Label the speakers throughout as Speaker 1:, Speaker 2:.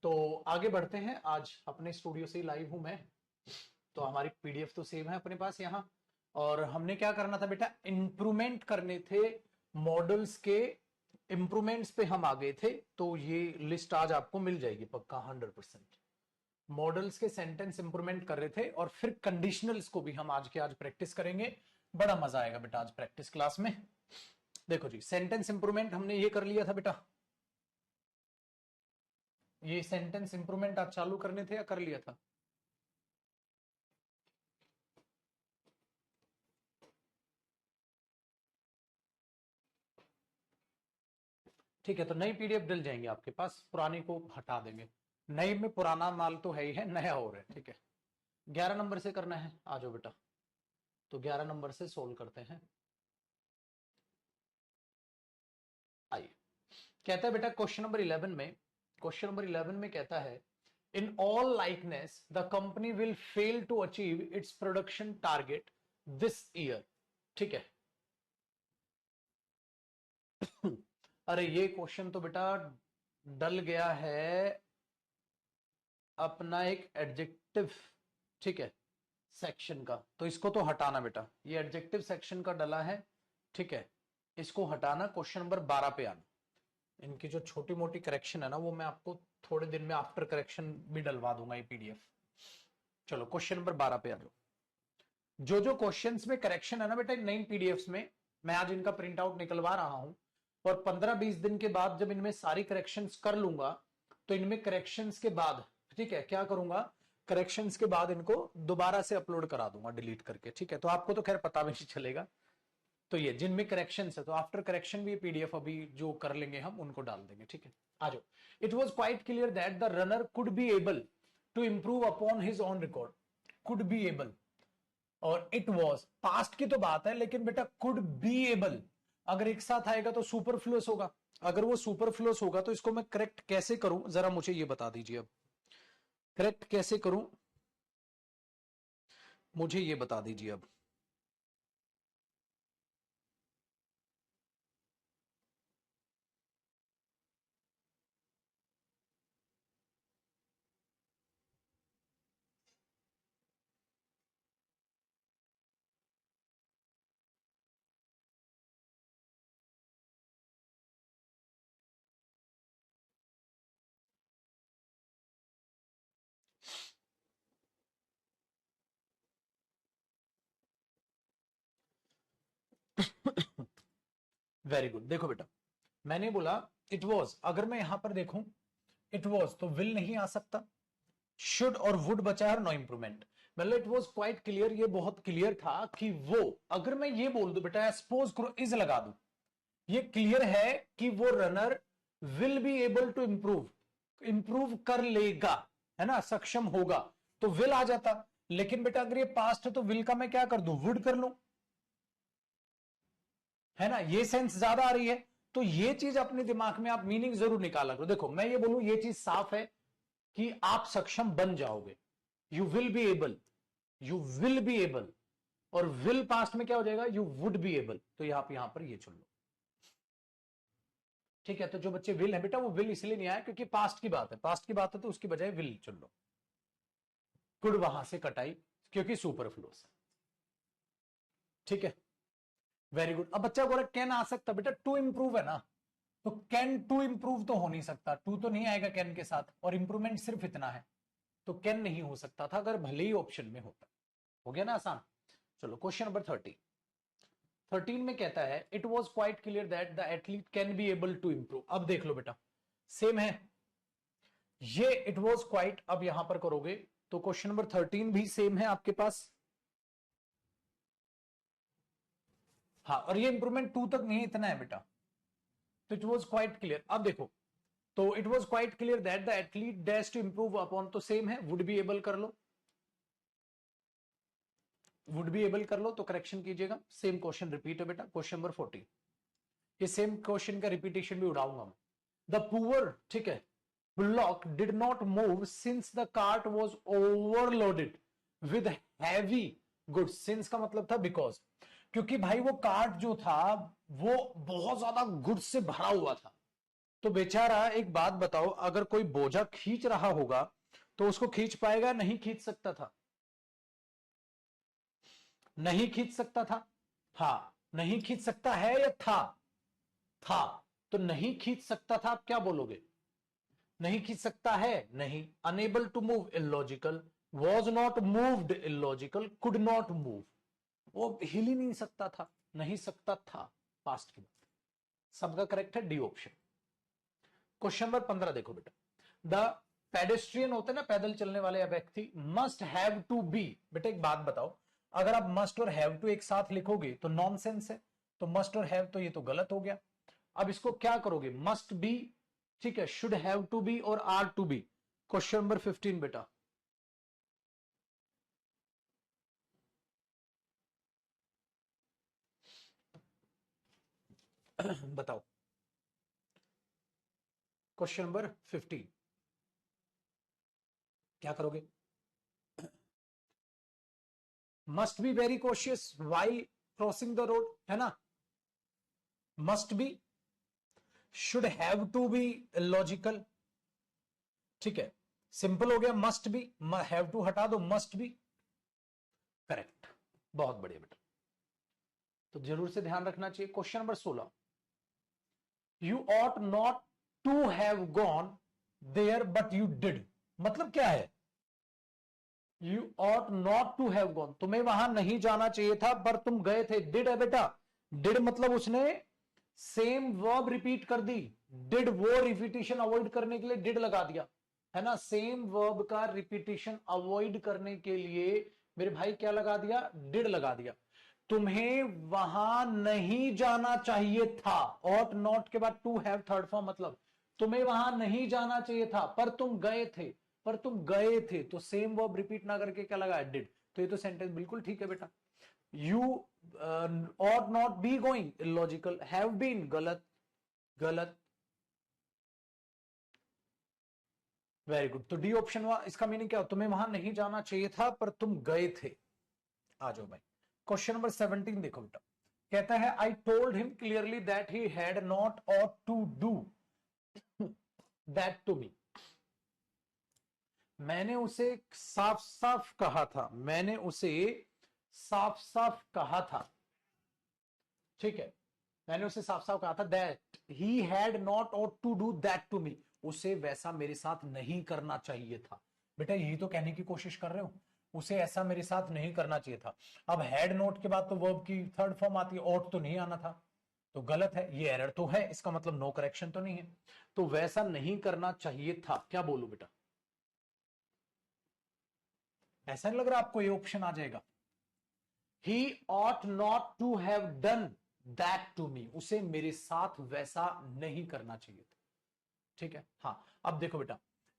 Speaker 1: तो आगे बढ़ते हैं। आज अपने स्टूडियो से लाइव हूं मैं। तो हमारी पीडीएफ तो सेव है अपने पास यहाँ। और हमने क्या करना था बेटा, इंप्रूवमेंट करने थे मॉडल्स के। इंप्रूवमेंट्स पे हम आ गए थे, तो ये लिस्ट आज आपको मिल जाएगी पक्का 100%। मॉडल्स के सेंटेंस इंप्रूवमेंट कर रहे थे, और फिर कंडीशनल्स को भी हम आज के आज प्रैक्टिस करेंगे। बड़ा मजा आएगा बेटा आज प्रैक्टिस क्लास में। देखो जी, सेंटेंस इंप्रूवमेंट हमने ये कर लिया था बेटा। ये सेंटेंस इंप्रूवमेंट आप चालू करने थे या कर लिया था? ठीक है, तो नई पीडीएफ डल जाएंगे आपके पास, पुरानी को हटा देंगे। नई में पुराना माल तो है ही है, नया और है। ठीक है, 11 नंबर से करना है, आ जाओ बेटा। तो 11 नंबर से सोल्व करते हैं। आइए, कहता है बेटा क्वेश्चन नंबर 11 में, क्वेश्चन नंबर 11 में कहता है in all likeness the company will fail to achieve its production target this year. ठीक है। अरे ये क्वेश्चन तो बेटा डल गया है अपना एक एडजेक्टिव, ठीक है, सेक्शन का। तो इसको तो हटाना बेटा, ये एडजेक्टिव सेक्शन का डला है। ठीक है, इसको हटाना, क्वेश्चन नंबर 12 पे आना। इनकी जो छोटी मोटी करेक्शन है ना, वो मैं आपको थोड़े दिन में आफ्टर करेक्शन भी डलवा दूंगा ये पीडीएफ। चलो क्वेश्चन नंबर 12 पे आ जाओ। जो जो क्वेश्चंस में करेक्शन है ना बेटा, नई पीडीएफ्स में, मैं आज इनका प्रिंट आउट निकलवा रहा हूं। और 15-20 दिन के बाद जब इनमें सारी करेक्शंस कर लूंगा, तो इनमें करेक्शंस के बाद, ठीक है, क्या करूंगा, करेक्शंस के बाद इनको दोबारा से अपलोड करा दूंगा डिलीट करके। ठीक है, तो आपको तो खैर पता भी नहीं चलेगा। तो ये जिनमें करेक्शंस है, तो आफ्टर करेक्शन भी पीडीएफ अभी जो कर लेंगे हम उनको डाल देंगे। ठीक है, आ जाओ। It was quite clear that the runner could be able to improve upon his own record. Could be able और इट वॉज, पास्ट की तो बात है, लेकिन बेटा कुड बी एबल अगर एक साथ आएगा तो सुपरफ्लुअस होगा। अगर वो सुपरफ्लुअस होगा तो इसको मैं करेक्ट कैसे करूं, जरा मुझे ये बता दीजिए। अब करेक्ट कैसे करूं, मुझे ये बता दीजिए अब। Very good. देखो बेटा, मैंने बोला इट वॉज, अगर मैं यहां पर देखूं इट वॉज, तो विल नहीं आ सकता। शुड और वुड बचा है, नो इंप्रूवमेंट। मतलब इट वॉज क्वाइट क्लियर, ये बहुत क्लियर था कि वो, अगर मैं ये बोल दूं बेटा, सपोज करो इज लगा दूं, ये क्लियर है कि वो runner will be able to improve, improve कर लेगा, है ना, सक्षम होगा, तो विल आ जाता। लेकिन बेटा अगर ये पास्ट है तो विल का मैं क्या कर दूं, वुड कर लूं, है ना, ये सेंस ज्यादा आ रही है। तो ये चीज अपने दिमाग में आप मीनिंग जरूर निकाला करो। देखो मैं ये बोलूं, ये चीज साफ है कि आप सक्षम बन जाओगे, you will be able, you will be able, और विल पास्ट में क्या हो जाएगा, यू वुड बी एबल। तो यहां पर ये चुन लो। ठीक है, तो जो बच्चे विल है बेटा, वो विल इसलिए नहीं आया क्योंकि पास्ट की बात है, पास्ट की बात है तो उसकी बजाय विल चुन लो। कुड वहां से कटाई क्योंकि सुपरफ्लुअस है। ठीक है, वेरी गुड। अब बच्चा बोला कैन आ सकता, बेटा टू इंप्रूव है ना, तो कैन टू इंप्रूव तो हो नहीं सकता, टू तो नहीं आएगा कैन के साथ, और इंप्रूवमेंट सिर्फ इतना है, तो कैन नहीं हो सकता था अगर भले ही ऑप्शन में होता। हो गया ना आसान। चलो क्वेश्चन नंबर 13 में कहता है it was quite clear that the athlete can be able to improve. अब देख लो बेटा, सेम है ये इट वॉज क्वाइट, अब यहां पर करोगे तो क्वेश्चन नंबर 13 भी सेम है आपके पास। हाँ, और ये इंप्रूवमेंट टू तक नहीं, इतना है बेटा। तो इट वॉज क्वाइट क्लियर, अब देखो, तो it was quite clear that the athlete dash to improve upon, तो सेम है, वुड बी एबल कर लो, वुड बी एबल कर लो, तो करेक्शन कीजिएगा। सेम क्वेश्चन रिपीट है बेटा, क्वेश्चन नंबर 14। ये सेम क्वेश्चन का रिपीटेशन भी उड़ाऊंगा मैं। द पुअर, ठीक है, block did not move since the cart was overloaded with heavy goods. Since का मतलब था बिकॉज, क्योंकि भाई वो कार्ट जो था वो बहुत ज्यादा गुड्स से भरा हुआ था। तो बेचारा एक बात बताओ, अगर कोई बोझा खींच रहा होगा तो उसको खींच पाएगा? नहीं खींच सकता था, नहीं खींच सकता था। हाँ, नहीं खींच सकता है या था। तो नहीं खींच सकता था, आप क्या बोलोगे? नहीं खींच सकता है, नहीं। Unable to move, illogical. Was not moved, illogical. Could not move, वो हिल ही नहीं सकता था, नहीं सकता था, पास्ट की बात। सबका करेक्ट है डी ऑप्शन। क्वेश्चन नंबर 15 देखो बेटा। द पेडेस्ट्रियन होते ना, पैदल चलने वाले व्यक्ति, मस्ट हैव टू बी। बेटा एक बात बताओ, अगर आप मस्ट और हैव टू एक साथ लिखोगे तो नॉनसेंस है, तो मस्ट और हैव तो ये तो गलत हो गया। अब इसको क्या करोगे? मस्ट बी, ठीक है, शुड हैव टू बी और are to be. Question number 15 बेटा। बताओ, क्वेश्चन नंबर 15 क्या करोगे? Must be very cautious while crossing the road, है ना? Must be, should have to be logical, ठीक है, सिंपल हो गया। मस्ट बी, हैव टू हटा दो, मस्ट बी करेक्ट। बहुत बढ़िया बेटा, तो जरूर से ध्यान रखना चाहिए। Question number 16, you ought not to have gone there but you did, मतलब क्या है? You ought not to have gone, तुम्हें वहां नहीं जाना चाहिए था पर तुम गए थे। डिड है बेटा, डिड मतलब उसने सेम वर्ब रिपीट कर दी। डिड, वो रिपीटिशन अवॉइड करने के लिए डिड लगा दिया, है ना? सेम वर्ब का रिपीटिशन अवॉइड करने के लिए मेरे भाई क्या लगा दिया? डिड लगा दिया। तुम्हें वहां नहीं जाना चाहिए था, ऑट नॉट के बाद टू हैव थर्ड फॉर्म, मतलब तुम्हें वहां नहीं जाना चाहिए था पर तुम गए थे, पर तुम गए थे, तो सेम वर्ब रिपीट ना करके क्या लगा? डिड। तो ये तो सेंटेंस बिल्कुल ठीक है बेटा। You ought not be going, illogical. have been, गलत, गलत। वेरी गुड, तो डी ऑप्शन हुआ। इसका मीनिंग क्या हो? तुम्हें वहां नहीं जाना चाहिए था पर तुम गए थे। आ जाओ भाई, क्वेश्चन नंबर 17 देखो बेटा। कहता है I told him clearly that he had not ought to do that to me. मैंने उसे साफ साफ कहा था, मैंने उसे साफ साफ कहा था, ठीक है, मैंने उसे साफ साफ कहा था that he had not ought to do that to me, उसे वैसा मेरे साथ नहीं करना चाहिए था। बेटा यही तो कहने की कोशिश कर रहे हो, उसे ऐसा मेरे साथ नहीं करना चाहिए था। अब हैड नॉट के बाद तो वर्ब की थर्ड फॉर्म आती है, ऑट तो नहीं आना था, तो गलत है, ये एरर तो है, इसका मतलब नो करेक्शन तो नहीं है। तो वैसा नहीं करना चाहिए था, क्या बोलू बेटा? ऐसा नहीं लग रहा आपको ये ऑप्शन आ जाएगा? ही ought not to have done that to me, उसे मेरे साथ वैसा नहीं करना चाहिए था, ठीक है। हाँ, अब देखो बेटा,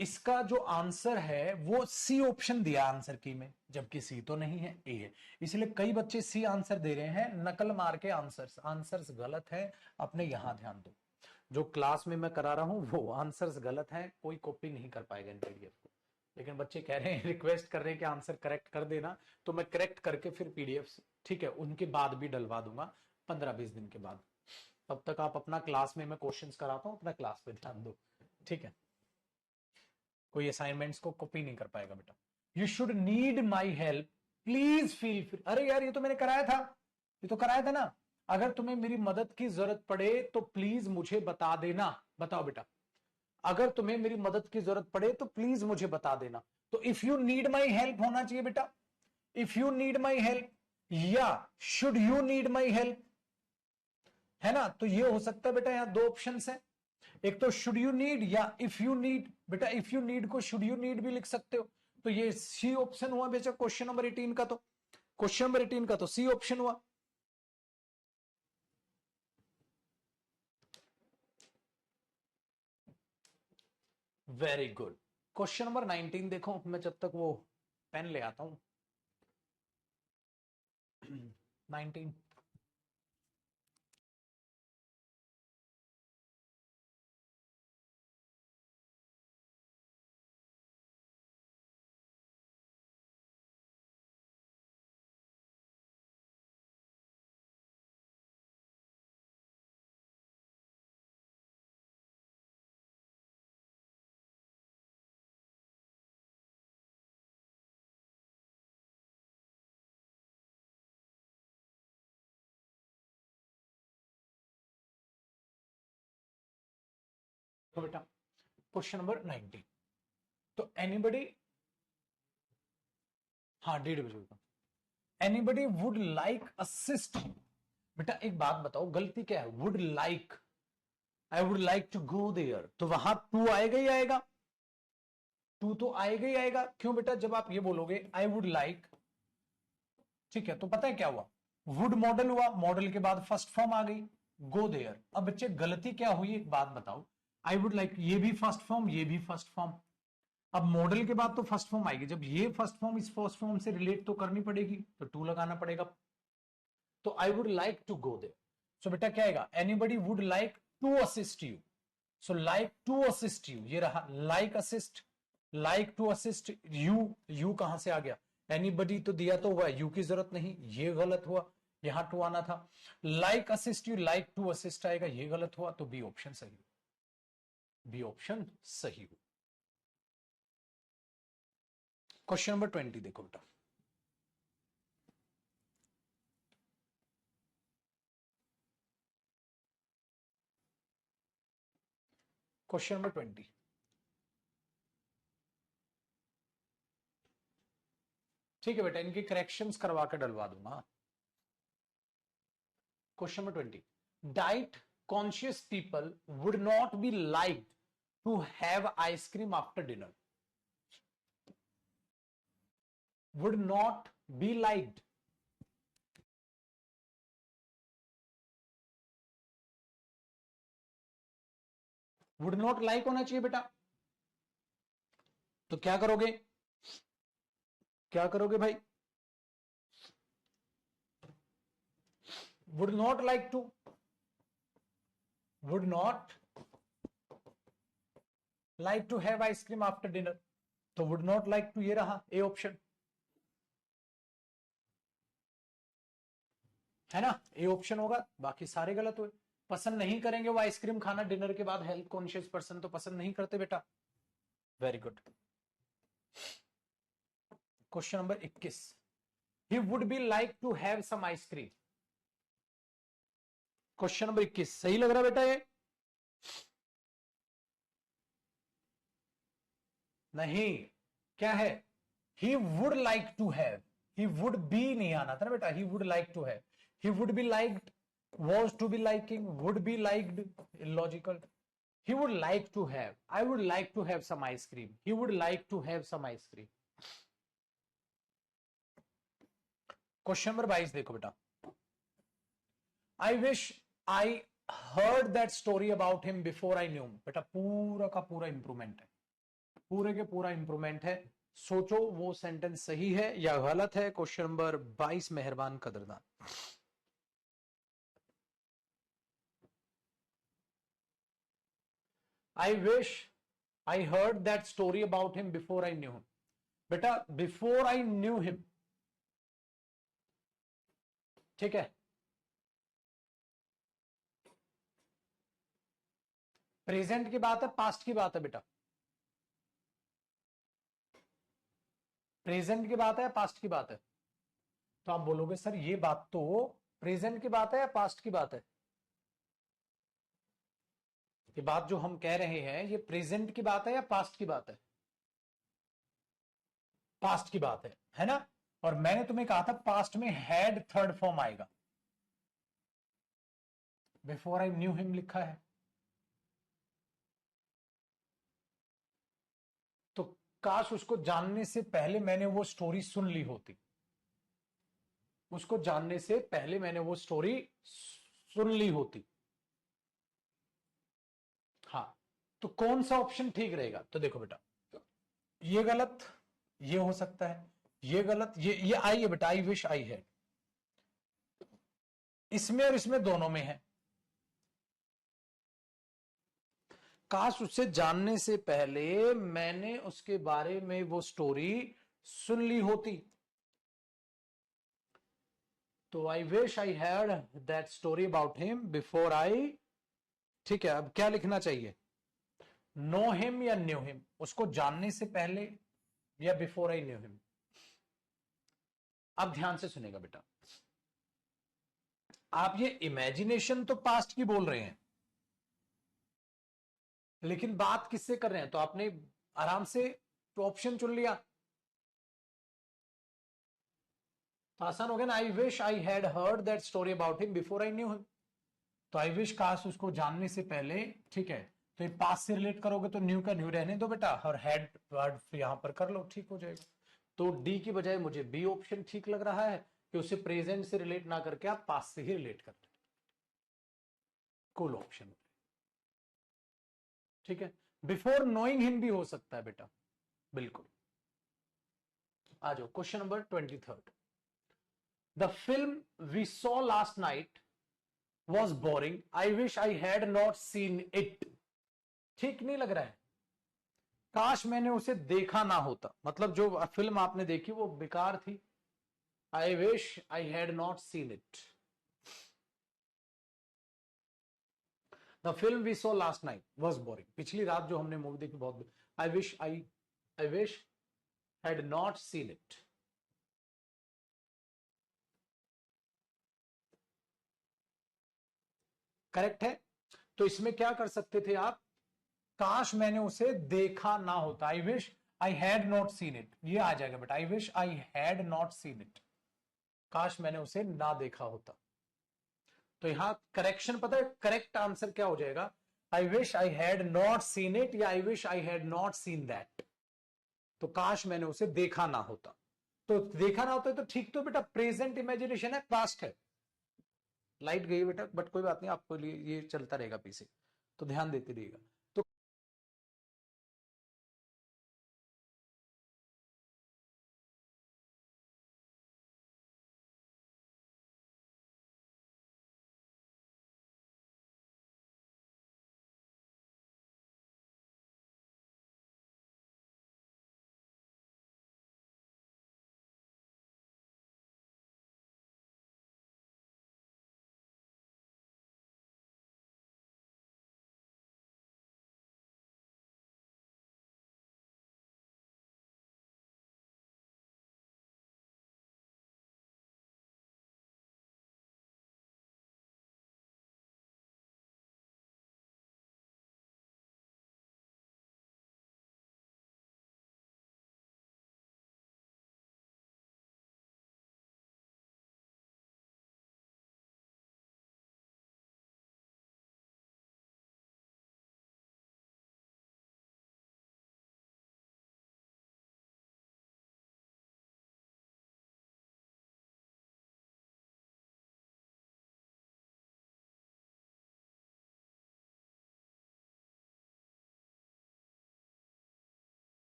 Speaker 1: इसका जो आंसर है वो सी ऑप्शन दिया आंसर की में, जबकि सी तो नहीं है, ए है। इसलिए कई बच्चे सी आंसर दे रहे हैं नकल मार के। आंसर्स आंसर्स गलत है, अपने यहां ध्यान दो। जो क्लास में मैं करा रहा हूं वो आंसर्स गलत है, कोई कॉपी नहीं कर पाएगा इन पीडीएफ को। लेकिन बच्चे कह रहे हैं, रिक्वेस्ट कर रहे हैं कि आंसर करेक्ट कर देना, तो मैं करेक्ट करके फिर पीडीएफ, ठीक है, उनके बाद भी डलवा दूंगा 15-20 दिन के बाद। तब तक आप अपना क्लास में मैं क्वेश्चंस कराता हूं, अपना क्लास पे ध्यान दो, ठीक है। कोई असाइनमेंट्स को कॉपी नहीं कर पाएगा बेटा। You should need my help, please feel free. अरे यार ये तो मैंने कराया था, ये तो कराया था ना। अगर तुम्हें मेरी मदद की जरूरत पड़े तो प्लीज मुझे बता देना। बताओ बेटा, अगर तुम्हें मेरी मदद की जरूरत पड़े तो प्लीज मुझे बता देना। तो if you need my help होना चाहिए बेटा, if you need my help या should you need my help, है ना? तो ये हो सकता है बेटा, यहां दो ऑप्शन है, एक तो शुड यू नीड या इफ यू नीड। बेटा इफ यू नीड को शुड यू नीड भी लिख सकते हो, तो ये सी ऑप्शन हुआ बेटा क्वेश्चन नंबर 18 का। तो क्वेश्चन नंबर 18 का तो सी ऑप्शन हुआ। Very good. क्वेश्चन नंबर 19 देखो, मैं जब तक वो पेन ले आता हूं। 19 तो बेटा क्वेश्चन नंबर 90, तो एनीबडी, हाँ 1:30 बजे, एनीबडी वुड लाइक असिस्ट। बेटा एक बात बताओ, गलती क्या है? Would like, I would like to go there, तो वहां टू आएगा ही आएगा, टू तो आएगा ही आएगा। क्यों बेटा? जब आप ये बोलोगे आई वुड लाइक, ठीक है, तो पता है क्या हुआ? वुड मॉडल हुआ, मॉडल के बाद फर्स्ट फॉर्म आ गई गो देयर। अब बच्चे गलती क्या हुई एक बात बताओ, आई वुड लाइक ये भी फर्स्ट फॉर्म, ये भी फर्स्ट फॉर्म, अब मॉडल के बाद तो फर्स्ट फॉर्म आएगी, जब ये फर्स्ट फॉर्म इस फर्स्ट फॉर्म से रिलेट तो करनी पड़ेगी, तो टू लगाना पड़ेगा। तो I would like to go there, so बेटा क्या आएगा? Anybody would like to assist you, so like to assist you, ये रहा like assist, like to assist you, you कहां से आ गया? एनीबडी तो दिया तो हुआ, यू की जरूरत नहीं, ये गलत हुआ, यहां टू आना था। Like assist you, like to assist आएगा, ये गलत हुआ, तो बी ऑप्शन सही, बी ऑप्शन सही हो। क्वेश्चन नंबर 20 देखो बेटा, क्वेश्चन नंबर 20, ठीक है बेटा, इनके करेक्शंस करवा कर डलवा दूंगा। Question number 20, diet conscious people would not be like to have ice cream after dinner, would not be liked, would not like होना चाहिए बेटा, तो क्या करोगे? क्या करोगे भाई? Would not like to, would not like to have ice cream after dinner, तो वुड नॉट लाइक टू ये रहा ए ऑप्शन, है ना? ए ऑप्शन होगा, बाकी सारे गलत हुए। पसंद नहीं करेंगे वो आइसक्रीम खाना डिनर के बाद, हेल्थ कॉन्शियस पर्सन तो पसंद नहीं करते बेटा। Very good. Question number 21, he would be like to have some ice cream. Question number 21 सही लग रहा है बेटा ये? नहीं, क्या है? He would like to have, he would be नहीं आना था ना बेटा, he would like to have, he would be liked, was to be liking, would be liked, illogical. He would like to have, I would like to have some ice cream, he would like to have some ice cream. Question number 22 देखो बेटा, आई wish I heard that story about him before I knew him. बेटा पूरा का पूरा improvement है, पूरे के पूरा इंप्रूवमेंट है। सोचो वो सेंटेंस सही है या गलत है। क्वेश्चन नंबर 22 मेहरबान कदरदान। I wish I heard that story about him before I knew him. बेटा before I knew him, ठीक है, प्रेजेंट की बात है पास्ट की बात है बेटा? प्रेजेंट की बात है या पास्ट की बात है? तो आप बोलोगे सर ये बात तो प्रेजेंट की बात है या पास्ट की बात है? ये बात जो हम कह रहे हैं ये प्रेजेंट की बात है या पास्ट की बात है? पास्ट की बात है ना? और मैंने तुम्हें कहा था पास्ट में हैड थर्ड फॉर्म आएगा, बिफोर आई न्यू हिम लिखा है, तो काश उसको जानने से पहले मैंने वो स्टोरी सुन ली होती, उसको जानने से पहले मैंने वो स्टोरी सुन ली होती। हाँ, तो कौन सा ऑप्शन ठीक रहेगा? तो देखो बेटा, ये गलत, ये हो सकता है, ये गलत, ये आई है बेटा, आई विश आई है, इसमें और इसमें दोनों में है। काश उससे जानने से पहले मैंने उसके बारे में वो स्टोरी सुन ली होती, तो आई wish I had that story about him before I, ठीक है। अब क्या लिखना चाहिए? नो हिम या न्यू हिम, उसको जानने से पहले या बिफोर आई न्यू हिम। अब ध्यान से सुनेगा बेटा, आप ये इमेजिनेशन तो पास्ट की बोल रहे हैं, लेकिन बात किससे कर रहे हैं, तो आपने आराम से ऑप्शन चुन लिया तो आसान हो गया ना। आई wish I had heard that story about him before I knew him. तो आई विश काश उसको जानने से पहले, ठीक है। तो ये पास से रिलेट करोगे तो न्यू का न्यू रहने दो बेटा, और हैड वर्ड यहां पर कर लो, ठीक हो जाएगा। तो डी की बजाय मुझे बी ऑप्शन ठीक लग रहा है कि उसे प्रेजेंट से रिलेट ना करके आप पास से ही रिलेट करते, कूल ऑप्शन, ठीक है। बिफोर नोइंग हिम भी हो सकता है बेटा, बिल्कुल। आ जाओ question number 23। The film we saw last night was boring, I wish I had not seen it. ठीक नहीं लग रहा है, काश मैंने उसे देखा ना होता, मतलब जो फिल्म आपने देखी वो बेकार थी। I wish I had not seen it. The film we saw last night was boring, पिछली रात जो हमने मूवी देखी बहुत, I wish had not seen it. Correct है। तो इसमें क्या कर सकते थे आप, काश मैंने उसे देखा ना होता, आई wish I had not seen it, ये आ जाएगा बेटा, आई wish I had not seen it, काश मैंने उसे ना देखा होता। तो यहां करेक्शन पता है, करेक्ट आंसर क्या हो जाएगा, I wish I had not seen it या I wish I had not seen that. तो काश मैंने उसे देखा ना होता, तो देखा ना होता तो ठीक, तो बेटा प्रेजेंट इमेजिनेशन है, पास्ट है। लाइट गई बेटा, बट कोई बात नहीं, आपको लिए ये चलता रहेगा पीछे, तो ध्यान देते रहिएगा। तो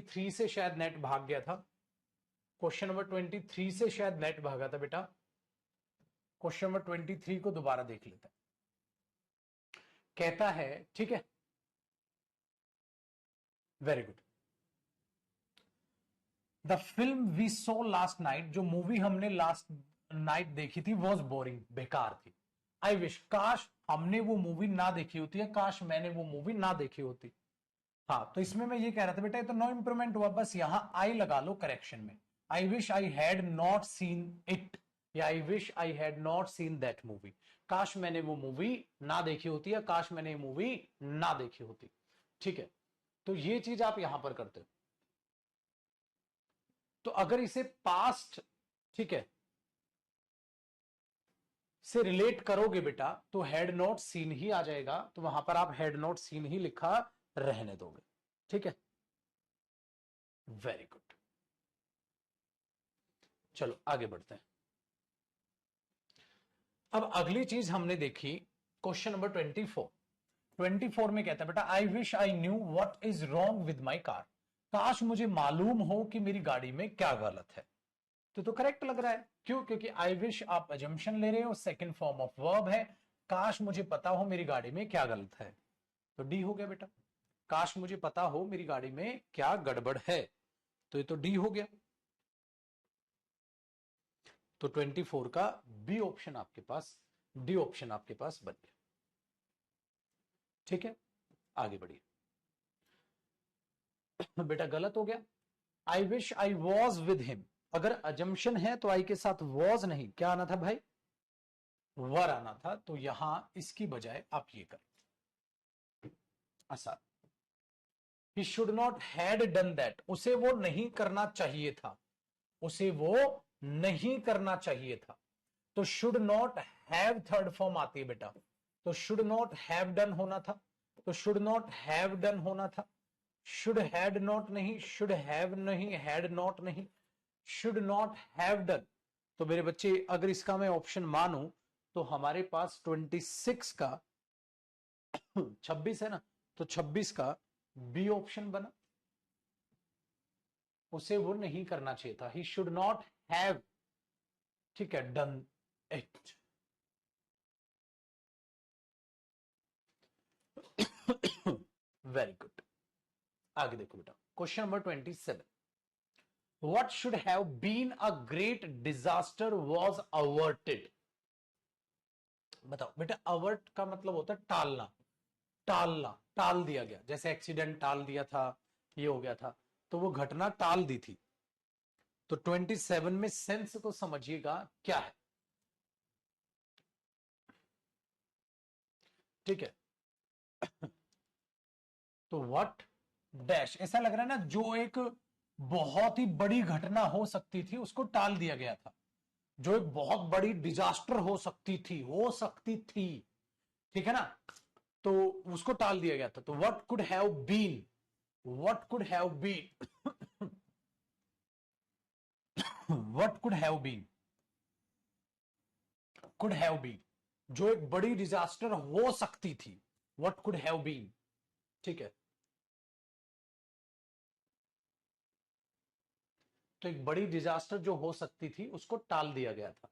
Speaker 1: थ्री से शायद नेट भाग गया था, क्वेश्चन नंबर 23 से शायद नेट भागा था बेटा, क्वेश्चन नंबर 23 को दोबारा देख लेते हैं। कहता है, ठीक है, very good. The film we saw last night, जो मूवी हमने लास्ट नाइट देखी थी, वॉज बोरिंग, बेकार थी। आई विश, काश हमने वो मूवी ना देखी होती है, काश मैंने वो मूवी ना देखी होती। हाँ, तो इसमें मैं ये कह रहा था बेटा, ये तो नो इंप्रूवमेंट हुआ, बस यहां आई लगा लो करेक्शन में। I wish I had not seen it या I wish I had not seen that movie, काश मैंने वो मूवी ना देखी होती है, काश मैंने मूवी ना देखी होती, ठीक है। तो ये चीज आप यहां पर करते हो। तो अगर इसे पास्ट, ठीक है, से रिलेट करोगे बेटा, तो हैड नॉट सीन ही आ जाएगा, तो वहां पर आप हैड नॉट सीन ही लिखा रहने दोगे, ठीक है। वेरी गुड, चलो आगे बढ़ते हैं। अब अगली चीज हमने देखी, क्वेश्चन नंबर 24। 24 में कहता है बेटा, आई wish I knew what is wrong with my car, काश मुझे मालूम हो कि मेरी गाड़ी में क्या गलत है। तो करेक्ट लग रहा है, क्यों, क्योंकि आई विश आप अजम्पशन ले रहे हो, सेकंड फॉर्म ऑफ वर्ब है, काश मुझे पता हो मेरी गाड़ी में क्या गलत है, तो डी हो गया बेटा, काश मुझे पता हो मेरी गाड़ी में क्या गड़बड़ है, तो ये तो डी हो गया। तो 24 का बी ऑप्शन आपके पास, डी ऑप्शन आपके पास बन गया, ठीक है। आगे बढ़िए बेटा, गलत हो गया। आई wish I was with him, अगर अजम्पशन है तो आई के साथ वॉज नहीं, क्या आना था भाई, वर आना था, तो यहां इसकी बजाय आप ये कर आसान। He should not had done that, उसे वो नहीं करना चाहिए था, उसे वो नहीं करना चाहिए था। तो should not have third form आती है बेटा, तो शुड नॉट हैव डन होना था, तो शुड नॉट हैव डन होना था। शुड हैड नॉट नहीं, शुड हैव नहीं, हैड नॉट नहीं, शुड नॉट हैव डन। तो मेरे बच्चे अगर इसका मैं ऑप्शन मानूं तो हमारे पास 26 का 26 है ना, तो 26 का बी ऑप्शन बना, उसे वो नहीं करना चाहिए था, ही शुड नॉट हैव, ठीक है, डन इट। Very good. आगे देखो बेटा, question number 27, what should have been a great disaster was averted। बताओ बेटा, अवर्ट का मतलब होता है टालना, टालना, टाल दिया गया, जैसे एक्सीडेंट टाल दिया था, ये हो गया था, तो वो घटना टाल दी थी। तो 27 में सेंस को समझिएगा क्या है, ठीक है। तो व्हाट डैश, ऐसा लग रहा है ना, जो एक बहुत ही बड़ी घटना हो सकती थी उसको टाल दिया गया था, जो एक बहुत बड़ी डिजास्टर हो सकती थी, ठीक है ना, तो उसको टाल दिया गया था। तो what could have been, what could have been, what could have been, जो एक बड़ी डिजास्टर हो सकती थी, व्हाट कुड हैव बीन, ठीक है। तो एक बड़ी डिजास्टर जो हो सकती थी उसको टाल दिया गया था।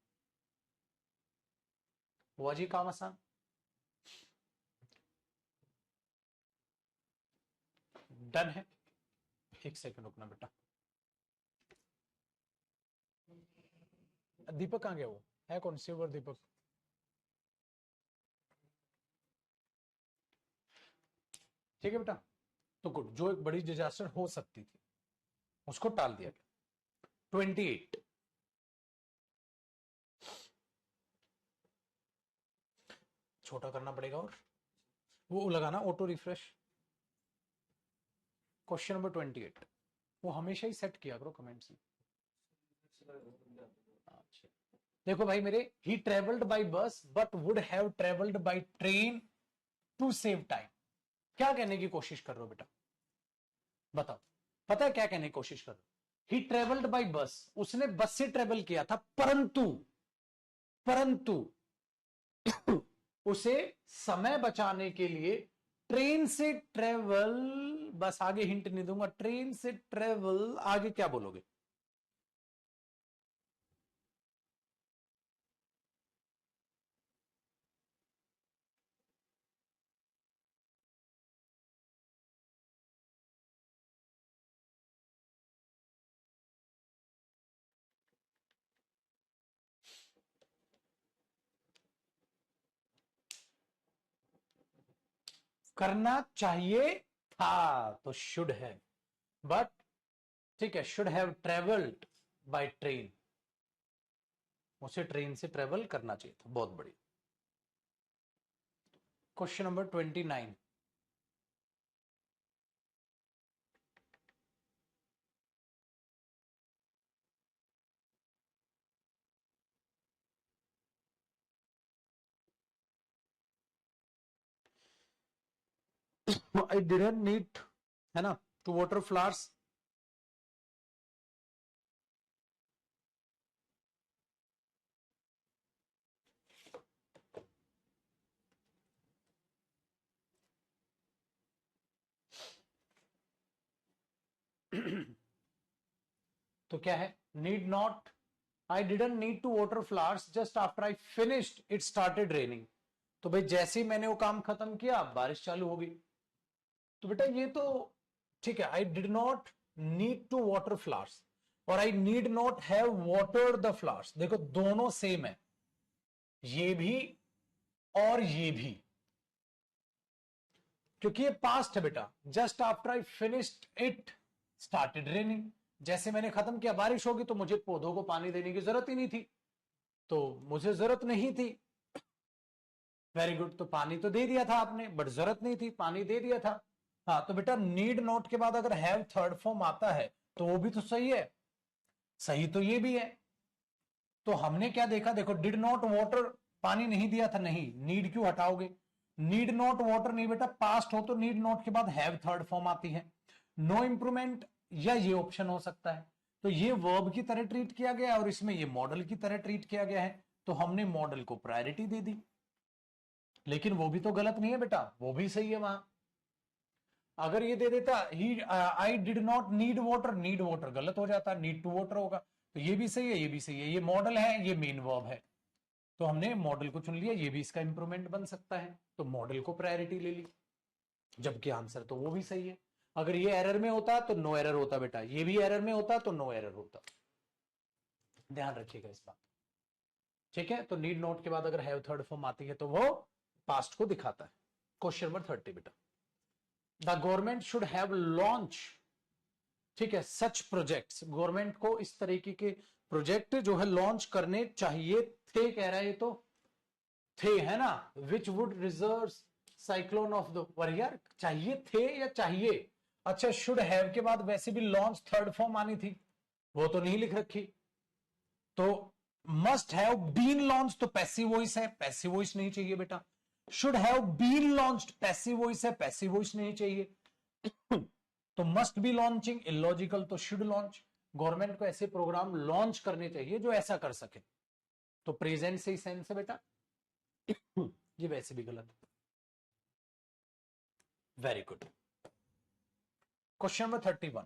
Speaker 1: हुआ जी काम आसान। डन है, एक सेकंड रुकना बेटा। दीपक कहां गया, वो है कौन, शिवर दीपक? ठीक है बेटा, तो गुड, जो एक बड़ी डिजास्टर हो सकती थी उसको टाल दिया गया। 28, छोटा करना पड़ेगा, और वो लगाना ऑटो रिफ्रेश। क्वेश्चन नंबर 28, वो हमेशा ही सेट किया करो कमेंट्स में। अच्छा, देखो भाई मेरे, he travelled by bus but would have travelled by train to save time. क्या कहने की कोशिश कर रहे हो बेटा, बताओ, पता है क्या कहने की कोशिश कर रहे हो? ही ट्रेवल्ड बाय बस, उसने बस से ट्रेवल किया था, परंतु परंतु उसे समय बचाने के लिए ट्रेन से ट्रेवल, बस आगे हिंट नहीं दूंगा, ट्रेन से ट्रेवल, आगे क्या बोलोगे? करना चाहिए था, तो शुड है, बट ठीक है, should have travelled by train, उसे ट्रेन से ट्रेवल करना चाहिए था। बहुत बढ़िया। क्वेश्चन नंबर 29, आई डिडंट नीड, है ना, टू वाटर फ्लावर्स। तो क्या है, need not, I didn't need to water flowers just after I finished it started raining. तो भाई जैसे ही मैंने वो काम खत्म किया बारिश चालू हो गई। तो बेटा ये तो ठीक है, I did not need to water flowers और I need not have water the flowers, देखो दोनों सेम है, ये भी और ये भी, क्योंकि ये पास्ट है बेटा। Just after I finished it started raining, जैसे मैंने खत्म किया बारिश होगी, तो मुझे पौधों को पानी देने की जरूरत ही नहीं थी, तो मुझे जरूरत नहीं थी। वेरी गुड, तो पानी तो दे दिया था आपने, बट जरूरत नहीं थी, पानी दे दिया था। हाँ, तो बेटा नीड नोट के बाद अगर हैव थर्ड फॉर्म आता है तो वो भी तो सही है, सही तो ये भी है। तो हमने क्या देखा, देखो डिड नॉट वाटर, पानी नहीं दिया था, नहीं, नीड क्यों हटाओगे, नीड नॉट वाटर नहीं बेटा, पास्ट हो तो नीड नॉट के बाद हैव थर्ड फॉर्म आती है। नो इंप्रूवमेंट, या ये ऑप्शन हो सकता है। तो ये वर्ब की तरह ट्रीट किया गया और इसमें ये मॉडल की तरह ट्रीट किया गया है, तो हमने मॉडल को प्रायोरिटी दे दी। लेकिन वो भी तो गलत नहीं है बेटा, वो भी सही है वहां। अगर ये दे देता ही I did not need water, need water गलत हो जाता, नीड टू वाटर होगा। तो ये भी सही है, ये भी सही है, ये मॉडल है, ये मेन वर्ब है, तो हमने मॉडल को चुन लिया, ये भी इसका इंप्रूवमेंट बन सकता है, तो मॉडल को प्रायोरिटी ले ली, जबकि आंसर तो वो भी सही है। अगर ये एरर में होता तो नो एरर होता बेटा, ये भी एरर में होता तो नो एरर होता, ध्यान रखिएगा इस बात। ठीक है, तो नीड नोट के बाद अगर हैव थर्ड फॉर्म आती है तो वो पास्ट को दिखाता है। क्वेश्चन नंबर 30 बेटा, the government should have launch, ठीक है, सच प्रोजेक्ट्स, गवर्नमेंट को इस तरीके के प्रोजेक्ट जो है लॉन्च करने चाहिए थे, कह रहा है ये तो थे, है ना, which would reserve cyclone of the warrior, चाहिए थे या चाहिए। अच्छा, शुड हैव के बाद वैसे भी लॉन्च थर्ड फॉर्म आनी थी, वो तो नहीं लिख रखी, तो मस्ट हैव बीन लॉन्च तो पैसिव वॉइस है, पैसिव वॉइस नहीं चाहिए बेटा। Should have been launched passive voice है, पैसिव वॉइस नहीं चाहिए। तो मस्ट बी लॉन्चिंग इलॉजिकल, तो शुड लॉन्च, गवर्नमेंट को ऐसे प्रोग्राम लॉन्च करने चाहिए जो ऐसा कर सके, तो प्रेजेंट से ही सेंस है बेटा, ये वैसे भी गलत है। Very good, question number 31,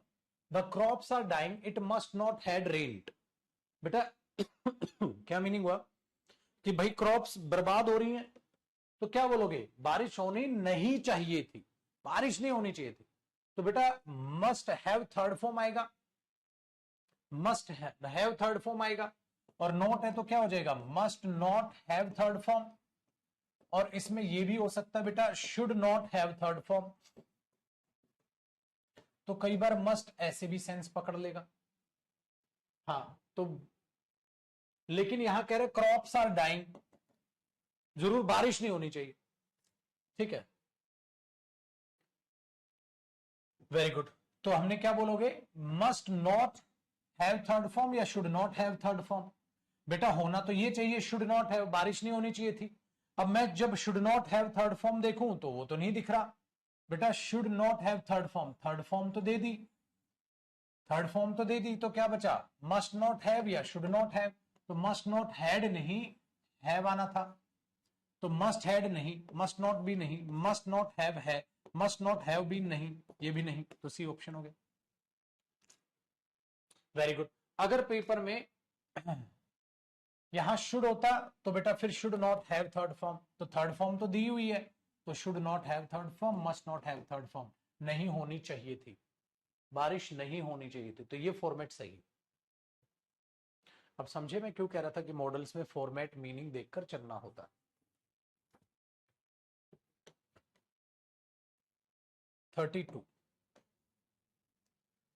Speaker 1: the crops are dying, it must not had rained, बेटा क्या मीनिंग हुआ कि भाई क्रॉप्स बर्बाद हो रही हैं, तो क्या बोलोगे, बारिश होनी नहीं चाहिए थी, बारिश नहीं होनी चाहिए थी, तो बेटा मस्ट हैव थर्ड फॉर्म आएगा, मस्ट हैव थर्ड फॉर्म आएगा, और नॉट है तो क्या हो जाएगा, must not have third form, और इसमें यह भी हो सकता है बेटा should not have third form, तो कई बार मस्ट ऐसे भी सेंस पकड़ लेगा। हाँ, तो लेकिन यहां कह रहे क्रॉप्स आर डाइंग, जरूर बारिश नहीं होनी चाहिए, ठीक है, वेरी गुड, तो हमने क्या बोलोगे, must not have third form या should not have third form, बेटा होना तो ये चाहिए शुड नॉट हैव, बारिश नहीं होनी चाहिए थी। अब मैं जब should not have third form देखूं तो वो तो नहीं दिख रहा, बेटा should not have third form तो दे दी, थर्ड फॉर्म तो दे दी, तो क्या बचा, मस्ट नॉट हैव या शुड नॉट हैव, तो मस्ट नॉट हैड नहीं, हैव आना था, तो मस्ट हैड नहीं, मस्ट नॉट भी नहीं, मस्ट नॉट हैव है, मस्ट नॉट हैव बीन नहीं, ये भी नहीं, तो सी ऑप्शन हो गया। वेरी गुड, अगर पेपर में यहां शुड होता तो बेटा फिर should not have third form, तो थर्ड फॉर्म तो दी हुई है, तो should not have third form, must not have third form, नहीं होनी चाहिए थी, बारिश नहीं होनी चाहिए थी, तो ये फॉर्मेट सही। अब समझे मैं क्यों कह रहा था कि मॉडल्स में फॉर्मेट मीनिंग देखकर चलना होता। 32,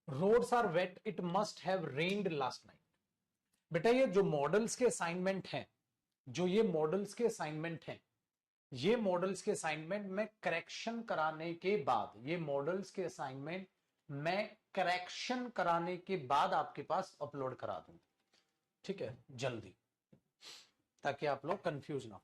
Speaker 1: roads are wet, it must have rained last night, बेटा ये जो मॉडल्स के असाइनमेंट हैं, जो ये मॉडल्स के असाइनमेंट हैं, ये मॉडल्स के असाइनमेंट में करेक्शन कराने के बाद, ये मॉडल्स के असाइनमेंट में करेक्शन कराने के बाद आपके पास अपलोड करा दूंगा, ठीक है, जल्दी, ताकि आप लोग कंफ्यूज ना हो।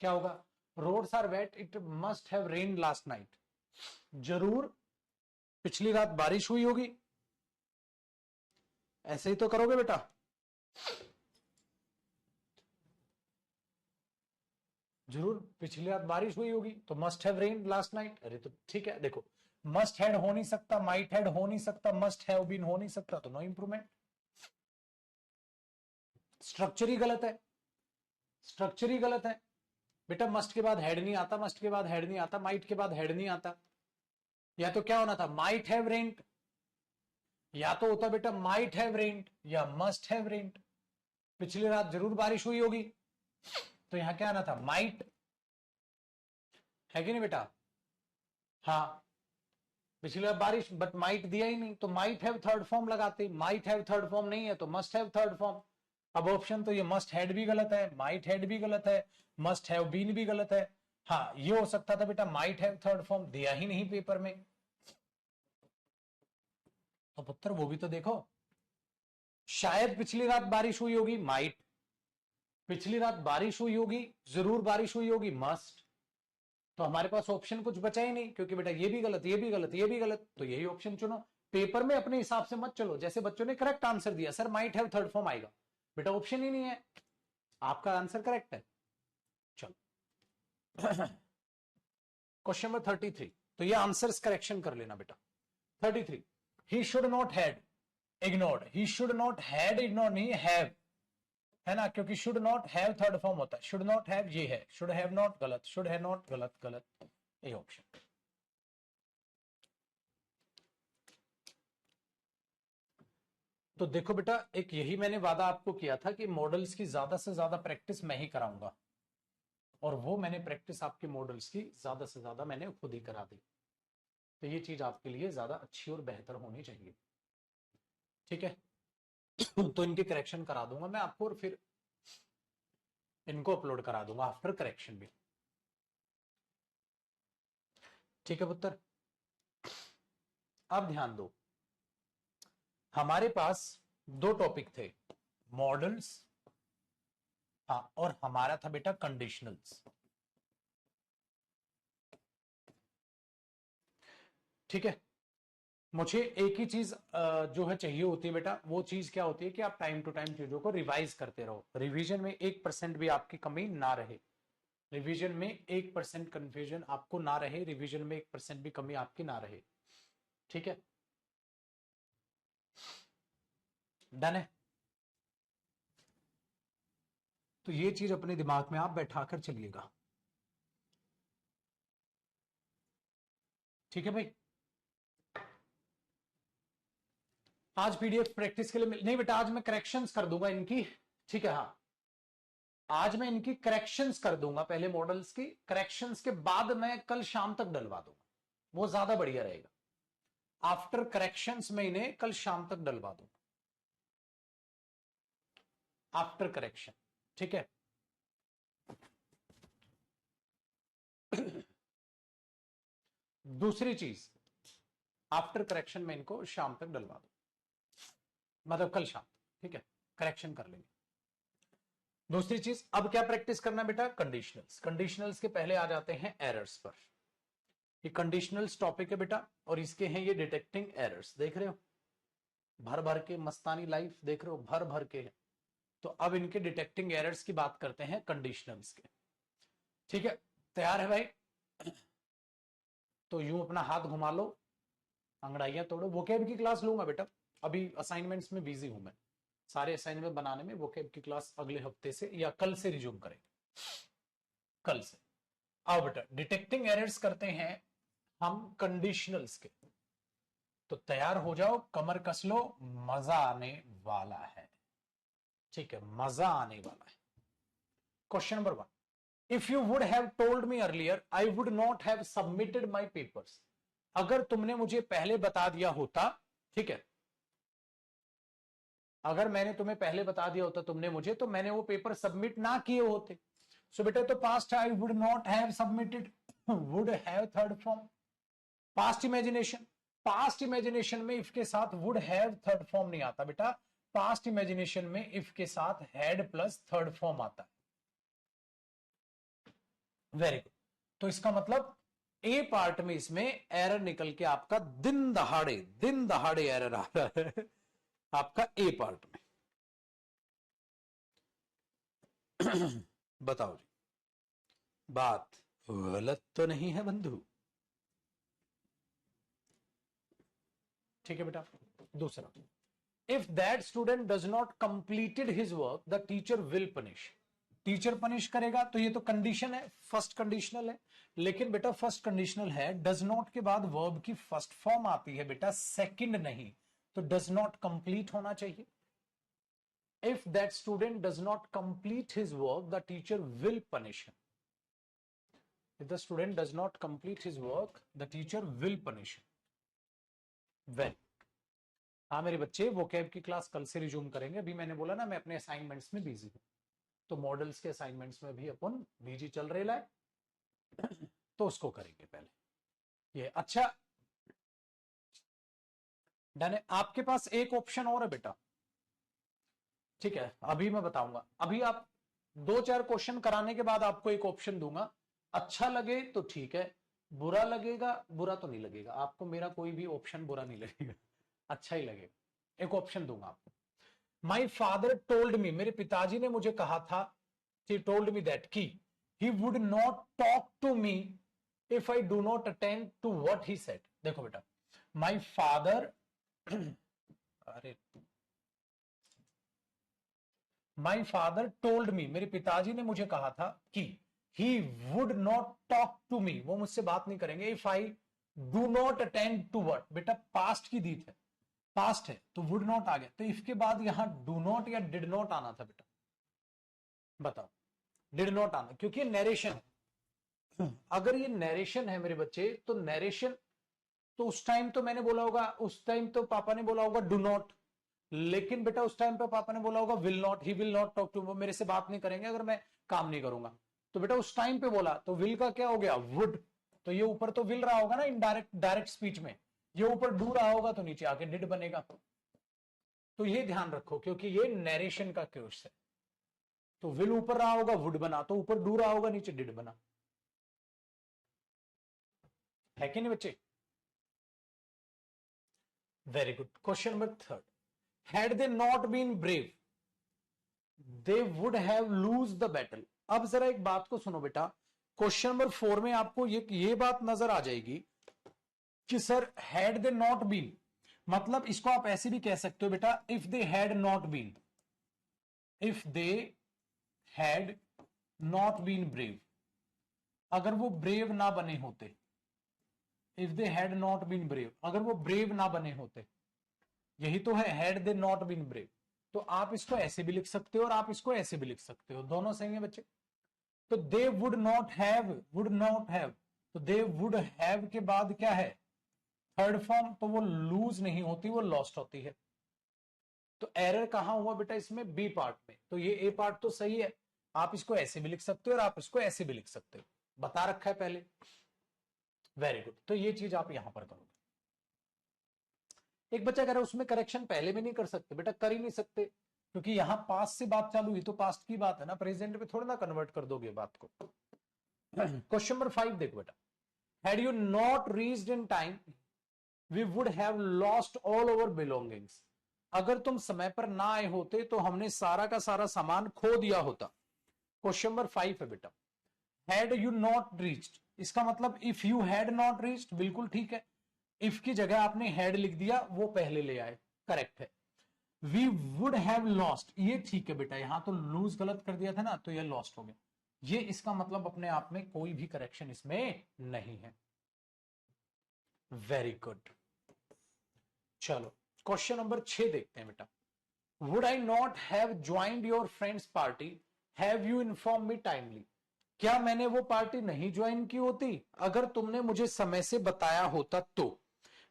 Speaker 1: क्या होगा, roads are wet, it must have rain last night, जरूर पिछली रात बारिश हुई होगी, ऐसे ही तो करोगे बेटा, जरूर पिछली रात बारिश हुई होगी, तो must have rain last night, अरे तो ठीक है, देखो मस्ट हैड हो नहीं सकता, माइट हैड हो नहीं सकता, मस्ट हैव बीन हो नहीं सकता, तो नो इंप्रूवमेंट, स्ट्रक्चर ही गलत है, स्ट्रक्चर ही गलत है बेटा, मस्ट के बाद हेड नहीं आता, मस्ट के बाद हेड नहीं आता, माइट के बाद हेड नहीं आता, या तो क्या होना था, माइट हैव रेन्ड, या तो होता बेटा माइट हैव रेन्ड या मस्ट हैव रेन्ड। पिछली रात जरूर बारिश हुई होगी, तो यहां क्या आना था, माइट, है कि नहीं बेटा? हाँ, पिछली बार बारिश, बट माइट दिया ही नहीं, तो माइट हैव थर्ड फॉर्म लगाते। माइट हैव थर्ड फॉर्म नहीं है तो मस्ट हैव थर्ड फॉर्म। अब ऑप्शन तो ये मस्ट हैड भी गलत है, माइट हैड भी गलत है, मस्ट हैव बीन भी गलत है। हाँ, ये हो सकता था बेटा माइट हैव थर्ड फॉर्म, दिया ही नहीं पेपर में, तो पुत्र वो भी तो देखो। शायद पिछली रात बारिश हुई होगी, माइट। पिछली रात बारिश हुई होगी, जरूर बारिश हुई होगी, मस्ट। तो हमारे पास ऑप्शन कुछ बचा ही नहीं, क्योंकि बेटा ये भी गलत, ये भी गलत, ये भी गलत, तो यही ऑप्शन चुनो। पेपर में अपने हिसाब से मत चलो, जैसे बच्चों ने करेक्ट आंसर दिया, sir might have third form आएगा, बेटा ऑप्शन ही नहीं है, आपका आंसर करेक्ट है। चलो क्वेश्चन नंबर 33, तो ये आंसर्स करेक्शन कर लेना बेटा। 33, he should not had ignored, he should not had ignored नहीं, हैव, है ना, क्योंकि should not have third form होता है, शुड नॉट हैव ये है, शुड हैव नॉट गलत, शुड हैव नॉट गलत, गलत, ये ऑप्शन। तो देखो बेटा, एक यही मैंने वादा आपको किया था कि मॉडल्स की ज्यादा से ज्यादा प्रैक्टिस मैं ही कराऊंगा, और वो मैंने प्रैक्टिस आपके मॉडल्स की ज्यादा से ज्यादा मैंने खुद ही करा दी, तो ये चीज आपके लिए ज्यादा अच्छी और बेहतर होनी चाहिए, ठीक है? तो इनके करेक्शन करा दूंगा मैं आपको, और फिर इनको अपलोड करा दूंगा आफ्टर करेक्शन भी, ठीक है पुत्र? अब ध्यान दो, हमारे पास दो टॉपिक थे, मॉडल्स, हाँ, और हमारा था बेटा कंडीशनल्स, ठीक है? मुझे एक ही चीज जो है चाहिए होती है बेटा, वो चीज क्या होती है कि आप टाइम टू टाइम चीजों को रिवाइज करते रहो, रिवीजन में 1% भी आपकी कमी ना रहे, रिवीजन में 1% कंफ्यूजन आपको ना रहे, रिवीजन में 1% भी कमी आपकी ना रहे, ठीक है? डन है? तो ये चीज अपने दिमाग में आप बैठा कर चलिएगा, ठीक है भाई? आज पीडीएफ प्रैक्टिस के लिए नहीं बेटा, आज मैं करेक्शंस कर दूंगा इनकी, ठीक है? हाँ, आज मैं इनकी करेक्शंस कर दूंगा, पहले मॉडल्स की करेक्शंस के बाद मैं कल शाम तक डलवा दूंगा, वो ज्यादा बढ़िया रहेगा। आफ्टर करेक्शंस में इन्हें कल शाम तक डलवा दूंगा, आफ्टर करेक्शन, ठीक है? दूसरी चीज, आफ्टर करेक्शन में इनको शाम तक डलवा दो, मतलब कल शाम तक, ठीक है? करेक्शन कर लेंगे। दूसरी चीज, अब क्या प्रैक्टिस करना बेटा, कंडीशनल्स, कंडीशनल्स के पहले आ जाते हैं एरर्स पर। ये कंडीशनल्स टॉपिक है बेटा, और इसके हैं ये डिटेक्टिंग एरर्स, देख रहे हो भर भर के, मस्तानी लाइफ देख रहे हो भर भर के है। तो अब इनके डिटेक्टिंग एरर्स की बात करते हैं कंडीशनल्स के, ठीक है? तैयार है भाई? तो यूं अपना हाथ घुमा लो, अंगड़ाइयां तोड़ो। वोकेब की क्लास लूंगा बेटा, अभी असाइनमेंट्स में बिजी हूं मैं, सारे असाइनमेंट बनाने में। वोकेब की क्लास अगले हफ्ते से या कल से रिज्यूम करेंगे, कल से। आओ बेटा, डिटेक्टिंग एरर्स करते हैं हम कंडीशनल्स के, तो तैयार हो जाओ, कमर कस लो, मजा आने वाला है, ठीक है? मजा आने वाला है। Question number 1, if you would have told me earlier I would not have submitted my papers, अगर तुमने मुझे पहले बता दिया होता, ठीक है, अगर मैंने तुम्हें पहले बता दिया होता तुमने मुझे, तो मैंने वो पेपर सबमिट ना किए होते। सो बेटा, तो past I would not have submitted, would have third form. Past imagination, past imagination में इफ के साथ वुड हैव थर्ड फॉर्म नहीं आता बेटा, पास्ट इमेजिनेशन में इफ के साथ हैड प्लस थर्ड फॉर्म आता है। Very good. तो इसका मतलब ए पार्ट में इसमें एरर निकल के आपका दिन दहाड़े एरर आ रहा है आपका ए पार्ट में। बताओ जी, बात गलत तो नहीं है बंधु? ठीक है बेटा। दूसरा, if that student does not completed his work the teacher will punish, teacher punish करेगा, तो ये तो कंडीशन है, फर्स्ट कंडीशनल है। लेकिन बेटा फर्स्ट कंडीशनल है, डज नॉट के बाद वर्ब की फर्स्ट फॉर्म आती है बेटा, सेकंड नहीं। तो डज नॉट कंप्लीट होना चाहिए। If that student does not complete his work the teacher will punish him. If the student does not complete his work, the teacher will punish him. Well, हाँ मेरे बच्चे vocab की class कल से resume करेंगे। अभी मैंने बोला ना मैं अपने असाइनमेंट्स में बिजी हूँ, तो मॉडल्स के असाइनमेंट्स में भी अपन बिजी चल रहे है, तो उसको करेंगे पहले ये। अच्छा डन है। आपके पास एक ऑप्शन और है बेटा, ठीक है, अभी मैं बताऊंगा। अभी आप 2-4 क्वेश्चन कराने के बाद आपको एक ऑप्शन दूंगा, अच्छा लगे तो ठीक है, बुरा लगेगा, बुरा तो नहीं लगेगा आपको, मेरा कोई भी ऑप्शन बुरा नहीं लगेगा, अच्छा ही लगेगा। एक ऑप्शन दूंगा आपको। माई फादर टोल्ड मी, मेरे पिताजी ने मुझे कहा था, he told me that कि he would not talk to me if I do not attend to what he said। देखो बेटा, my father अरे माई फादर टोल्ड मी, मेरे पिताजी ने मुझे कहा था कि he would not talk to me, वो मुझसे बात नहीं करेंगे, if I do not attend to what, बेटा पास्ट की दीत है, पास्ट है तो would not आ गया, तो if के बाद यहां do not या did not आना था बेटा, बताओ। did not आना क्योंकि नरेशन है। अगर ये नरेशन है मेरे बच्चे, तो नरेशन तो उस टाइम तो मैंने बोला होगा, उस टाइम तो पापा ने बोला होगा डू नॉट, लेकिन बेटा उस टाइम पे पापा ने बोला होगा will not, he will not talk to, वो मेरे से बात नहीं करेंगे अगर मैं काम नहीं करूंगा। तो बेटा उस टाइम पे बोला तो विल का क्या हो गया, वुड, तो ये ऊपर तो विल रहा होगा ना इनडायरेक्ट, डायरेक्ट स्पीच में ये ऊपर डू रहा होगा तो नीचे आके डिड बनेगा। तो ये ध्यान रखो क्योंकि ये नरेशन का केस है, तो विल ऊपर रहा होगा वुड बना, तो ऊपर डू रहा होगा नीचे डिड बना, है कि नहीं बच्चे। Very good. Question number 3, had they not been brave they would have lose the battle। अब जरा एक बात को सुनो बेटा, क्वेश्चन नंबर 4 में आपको ये बात नजर आ जाएगी कि sir had they not been, मतलब इसको आप ऐसे भी कह सकते हो बेटा, if they had not been, if they had not been brave, अगर वो ब्रेव ना बने होते, if they had not been brave, अगर वो ब्रेव ना बने होते, यही तो है had they not been brave। तो आप इसको ऐसे भी लिख सकते हो और आप इसको ऐसे भी लिख सकते हो, दोनों सही है बच्चे। तो they would not have, तो they would have के बाद क्या है, थर्ड फॉर्म, तो वो लूज नहीं होती, वो लॉस्ट होती है। तो एरर कहां हुआ बेटा इसमें, बी पार्ट में, तो ये ए पार्ट तो सही है, आप इसको ऐसे भी लिख सकते हो और आप इसको ऐसे भी लिख सकते हो, बता रखा है पहले। वेरी गुड, तो ये चीज आप यहां पर करोगे। एक बच्चा कह रहा है उसमें करेक्शन पहले भी नहीं कर सकते, बेटा कर ही नहीं सकते क्योंकि यहां पास्ट से बात चालू हुई तो पास्ट की बात है ना, प्रेजेंट में थोड़ा ना कन्वर्ट कर दोगे बात को। क्वेश्चन नंबर 5 देखो बेटा, had you not reached in time we would have lost all over belongings, अगर तुम समय पर ना आए होते तो हमने सारा का सारा सामान खो दिया होता। क्वेश्चन नंबर 5 है बेटा, हैड यू नॉट रीच्ड, इसका मतलब if you had not reached, बिल्कुल ठीक है, इफ की जगह आपने हैड लिख दिया, वो पहले ले आए, करेक्ट है। वी वुड हैव लॉस्ट, ये ठीक है बेटा, यहां तो लूज गलत कर दिया था ना, तो ये लॉस्ट हो गया, ये इसका मतलब अपने आप में कोई भी करेक्शन इसमें नहीं है। Very good. चलो क्वेश्चन नंबर 6 देखते हैं बेटा, would I not have joined your friends party have you inform me timely, क्या मैंने वो पार्टी नहीं ज्वाइन की होती अगर तुमने मुझे समय से बताया होता तो।